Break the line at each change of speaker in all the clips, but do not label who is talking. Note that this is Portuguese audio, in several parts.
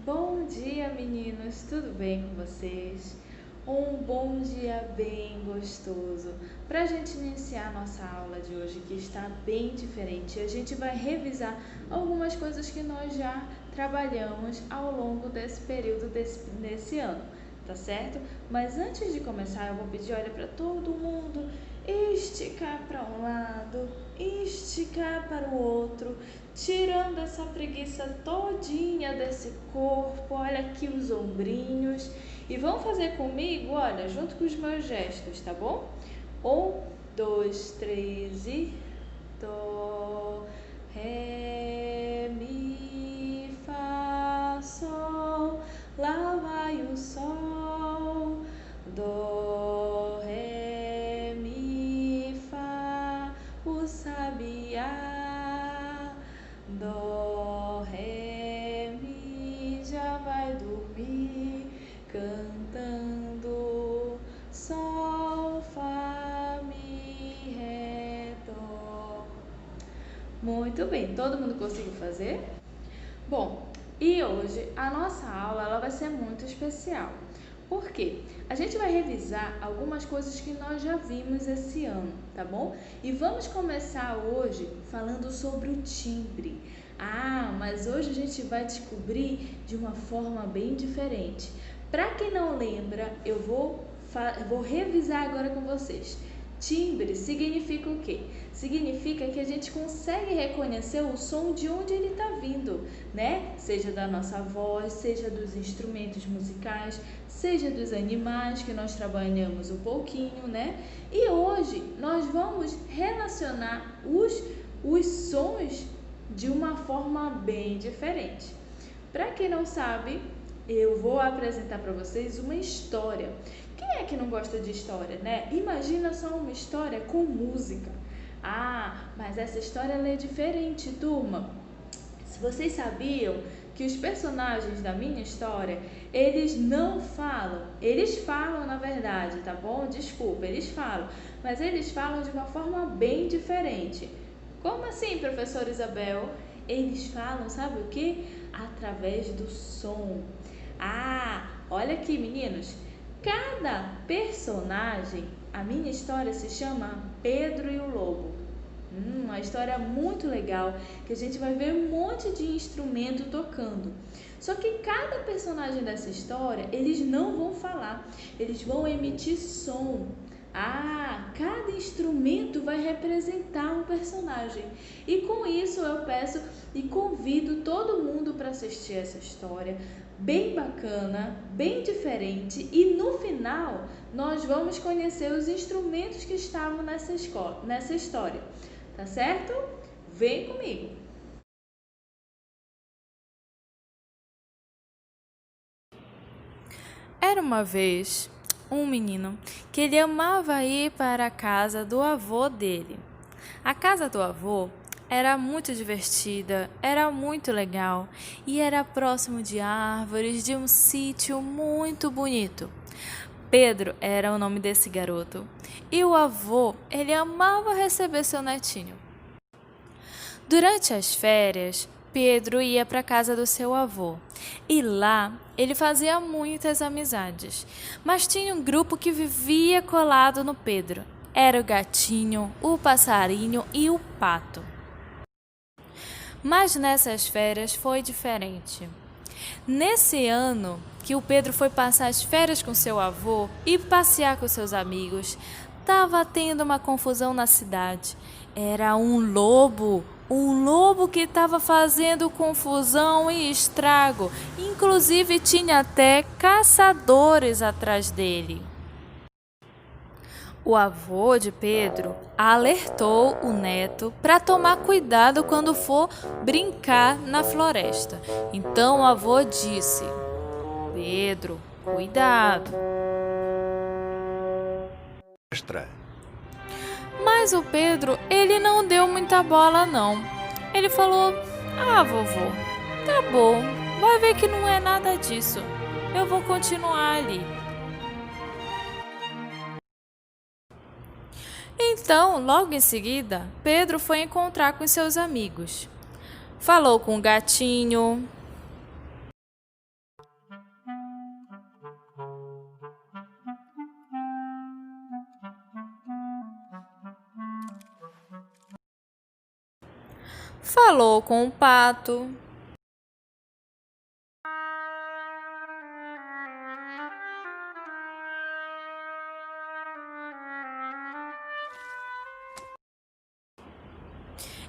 Bom dia, meninos! Tudo bem com vocês? Um bom dia bem gostoso. Para a gente iniciar a nossa aula de hoje, que está bem diferente, a gente vai revisar algumas coisas que nós já trabalhamos ao longo desse período desse ano, tá certo? Mas antes de começar, eu vou pedir, olha, para todo mundo esticar para um lado, esticar para o outro, tirando essa preguiça todinha desse corpo. Olha aqui os ombrinhos e vão fazer comigo, olha, junto com os meus gestos, tá bom? 1, 2, 3 e dó, ré, mi, fá, sol, lá vai o sol, dó, ré, mi, fá, o sabiá, dó, ré, mi, já vai dormir cantando, sol, fá, mi, ré, dó. Muito bem, todo mundo conseguiu fazer? Bom, e hoje a nossa aula ela vai ser muito especial. Por quê? A gente vai revisar algumas coisas que nós já vimos esse ano, tá bom? E vamos começar hoje falando sobre o timbre. Mas hoje a gente vai descobrir de uma forma bem diferente. Para quem não lembra, eu vou revisar agora com vocês. Timbre significa o quê? Significa que a gente consegue reconhecer o som de onde ele está vindo, né? Seja da nossa voz, seja dos instrumentos musicais, seja dos animais que nós trabalhamos um pouquinho, né? E hoje nós vamos relacionar os sons de uma forma bem diferente. Para quem não sabe, eu vou apresentar para vocês uma história. Quem é que não gosta de história, né? Imagina só uma história com música. Mas essa história ela é diferente, turma. Se vocês sabiam que os personagens da minha história, eles não falam, eles falam na verdade, tá bom? Desculpa, eles falam, mas eles falam de uma forma bem diferente. Como assim, professora Isabel? Eles falam, sabe o quê? Através do som. Olha aqui, meninos. Cada personagem, a minha história se chama Pedro e o Lobo. Uma história muito legal, que a gente vai ver um monte de instrumento tocando. Só que cada personagem dessa história, eles não vão falar, eles vão emitir som. Cada instrumento vai representar um personagem. E com isso eu peço e convido todo mundo para assistir essa história bem bacana, bem diferente, e no final nós vamos conhecer os instrumentos que estavam nessa história. Tá certo? Vem comigo!
Era uma vez um menino que ele amava ir para a casa do avô dele. A casa do avô era muito divertida, era muito legal e era próximo de árvores, de um sítio muito bonito. Pedro era o nome desse garoto e o avô, ele amava receber seu netinho. Durante as férias, Pedro ia para a casa do seu avô e lá ele fazia muitas amizades, mas tinha um grupo que vivia colado no Pedro. Era o gatinho, o passarinho e o pato. Mas nessas férias foi diferente. Nesse ano que o Pedro foi passar as férias com seu avô e passear com seus amigos, estava tendo uma confusão na cidade. Era um lobo que estava fazendo confusão e estrago. Inclusive tinha até caçadores atrás dele. O avô de Pedro alertou o neto para tomar cuidado quando for brincar na floresta. Então o avô disse: Pedro, cuidado. Mas o Pedro, ele não deu muita bola não. Ele falou: vovô, tá bom, vai ver que não é nada disso. Eu vou continuar ali. Então, logo em seguida, Pedro foi encontrar com seus amigos. Falou com o gatinho, falou com o pato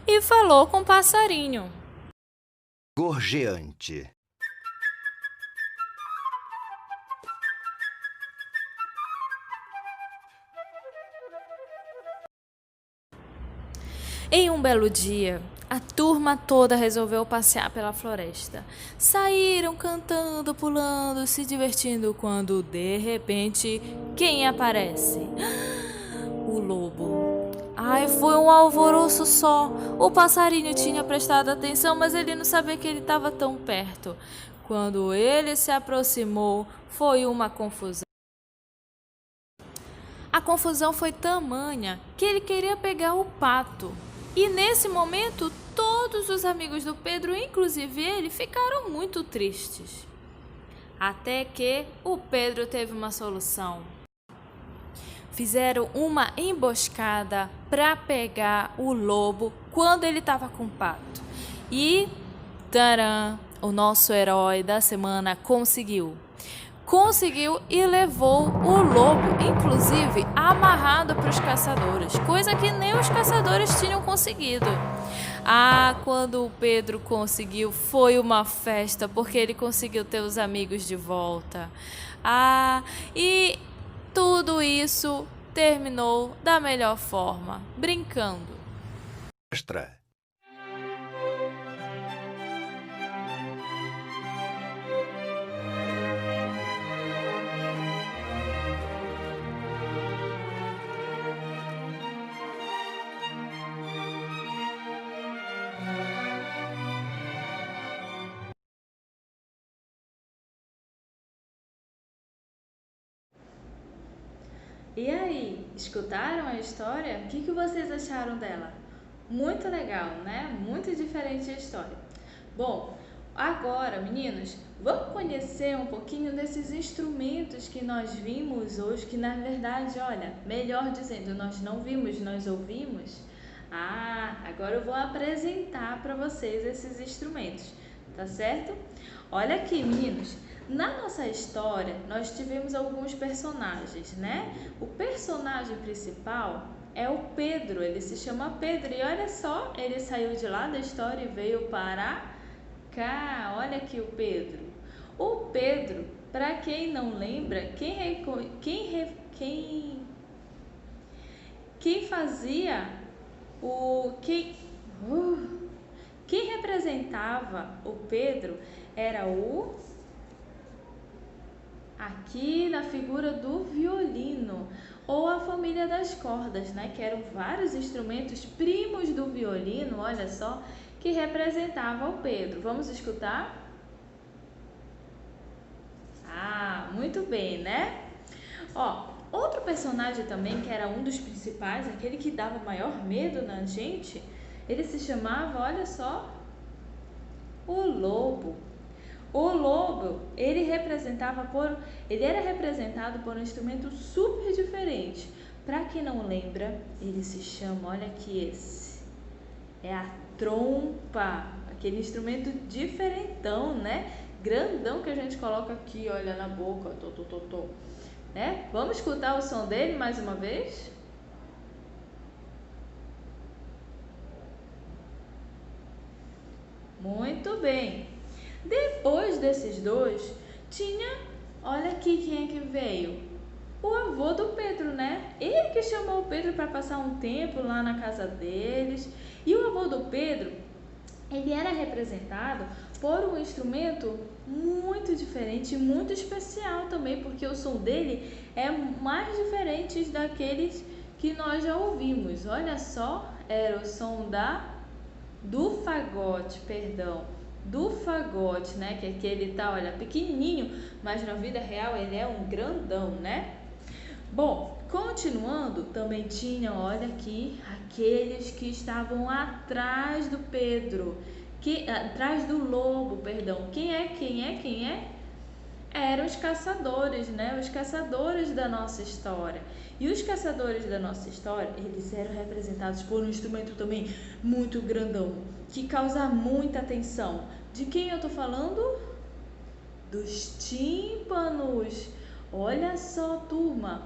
e falou com o passarinho.
Gorjeante.
Em um belo dia, a turma toda resolveu passear pela floresta. Saíram cantando, pulando, se divertindo quando, de repente, quem aparece? O lobo. Ai, foi um alvoroço só. O passarinho tinha prestado atenção, mas ele não sabia que ele estava tão perto. Quando ele se aproximou, foi uma confusão. A confusão foi tamanha que ele queria pegar o pato. E nesse momento, todos os amigos do Pedro, inclusive ele, ficaram muito tristes. Até que o Pedro teve uma solução. Fizeram uma emboscada para pegar o lobo quando ele estava com o pato. E, taran, o nosso herói da semana conseguiu e levou o lobo, inclusive amarrado para os caçadores, coisa que nem os caçadores tinham conseguido. Quando o Pedro conseguiu, foi uma festa, porque ele conseguiu ter os amigos de volta. E tudo isso terminou da melhor forma, brincando.
Extra.
E aí, escutaram a história? O que vocês acharam dela? Muito legal, né? Muito diferente a história. Bom, agora, meninos, vamos conhecer um pouquinho desses instrumentos que nós vimos hoje, que na verdade, olha, melhor dizendo, nós não vimos, nós ouvimos. Agora eu vou apresentar para vocês esses instrumentos, tá certo? Olha aqui, meninos. Na nossa história, nós tivemos alguns personagens, né? O personagem principal é o Pedro, ele se chama Pedro. E olha só, ele saiu de lá da história e veio para cá. Olha aqui o Pedro. O Pedro, para quem não lembra, quem fazia quem representava o Pedro era aqui na figura do violino, ou a família das cordas, né? Que eram vários instrumentos primos do violino, olha só, que representavam o Pedro. Vamos escutar? Muito bem, né? Outro personagem também, que era um dos principais, aquele que dava maior medo na gente, ele se chamava, olha só, o lobo. O lobo, ele era representado por um instrumento super diferente. Para quem não lembra, ele se chama, olha aqui esse, é a trompa, aquele instrumento diferentão, né? Grandão que a gente coloca aqui, olha, na boca, né? Vamos escutar o som dele mais uma vez? Muito bem. Depois desses dois, olha aqui quem é que veio. O avô do Pedro, né? Ele que chamou o Pedro para passar um tempo lá na casa deles. E o avô do Pedro, ele era representado por um instrumento muito diferente, muito especial também, porque o som dele é mais diferente daqueles que nós já ouvimos. Olha só, era o som do fagote, né? Que aqui ele tá, olha, pequenininho, mas na vida real ele é um grandão, né? Bom, continuando, também tinha, olha aqui, aqueles que estavam atrás do Pedro, atrás do lobo, perdão. Quem é? Eram os caçadores, né? Os caçadores da nossa história. E os caçadores da nossa história, eles eram representados por um instrumento também muito grandão, que causa muita atenção. De quem eu tô falando? Dos tímpanos. Olha só, turma.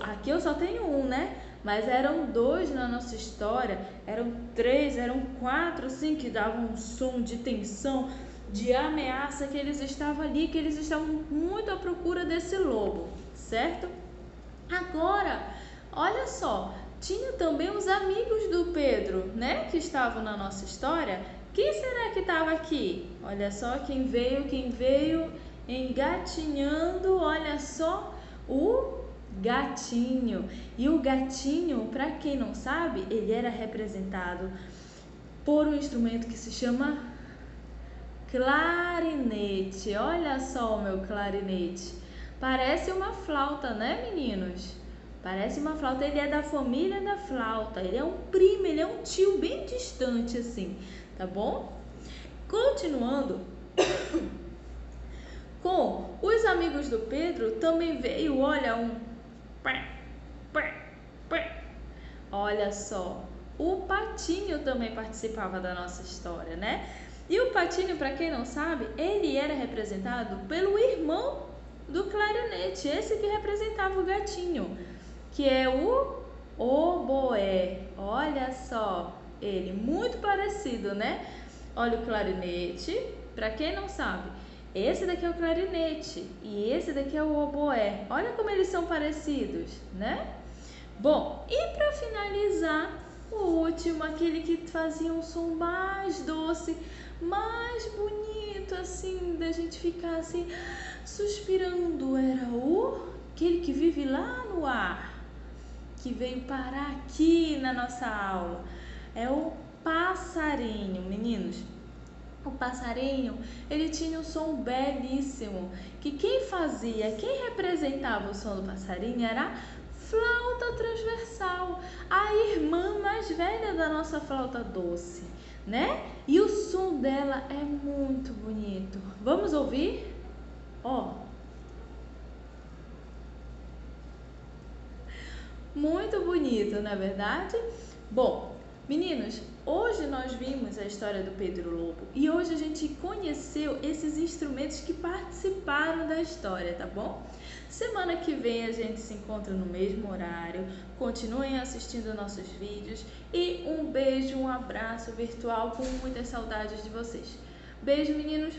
Aqui eu só tenho um, né? Mas eram 2 na nossa história. Eram 3, eram 4, assim, que davam um som de tensão, de ameaça, que eles estavam ali, que eles estavam muito à procura desse lobo, certo? Agora, olha só, tinha também os amigos do Pedro, né? Que estavam na nossa história. Quem será que estava aqui? Olha só quem veio engatinhando, olha só, o gatinho. E o gatinho, para quem não sabe, ele era representado por um instrumento que se chama clarinete. Olha só o meu clarinete. Parece uma flauta, né, meninos? Parece uma flauta. Ele é da família da flauta. Ele é um primo, ele é um tio bem distante assim, tá bom? Continuando com os amigos do Pedro, também veio, olha, olha só, o patinho também participava da nossa história, né? E o patinho, para quem não sabe, ele era representado pelo irmão do clarinete, esse que representava o gatinho, que é o oboé. Olha só, ele muito parecido, né? Olha o clarinete, para quem não sabe, esse daqui é o clarinete e esse daqui é o oboé. Olha como eles são parecidos, né? Bom, e para finalizar, o último, aquele que fazia um som mais doce, mais bonito, assim, da gente ficar assim, suspirando, era aquele que vive lá no ar, que veio parar aqui na nossa aula. É o passarinho, meninos. O passarinho, ele tinha um som belíssimo, que quem representava o som do passarinho era a flauta transversal, a irmã mais velha da nossa flauta doce, né? E o som dela é muito bonito. Vamos ouvir? Ó. Muito bonito, não é verdade? Bom, meninos, hoje nós vimos a história do Pedro Lobo e hoje a gente conheceu esses instrumentos que participaram da história, tá bom? Semana que vem a gente se encontra no mesmo horário. Continuem assistindo nossos vídeos e um beijo, um abraço virtual com muitas saudades de vocês. Beijo, meninos!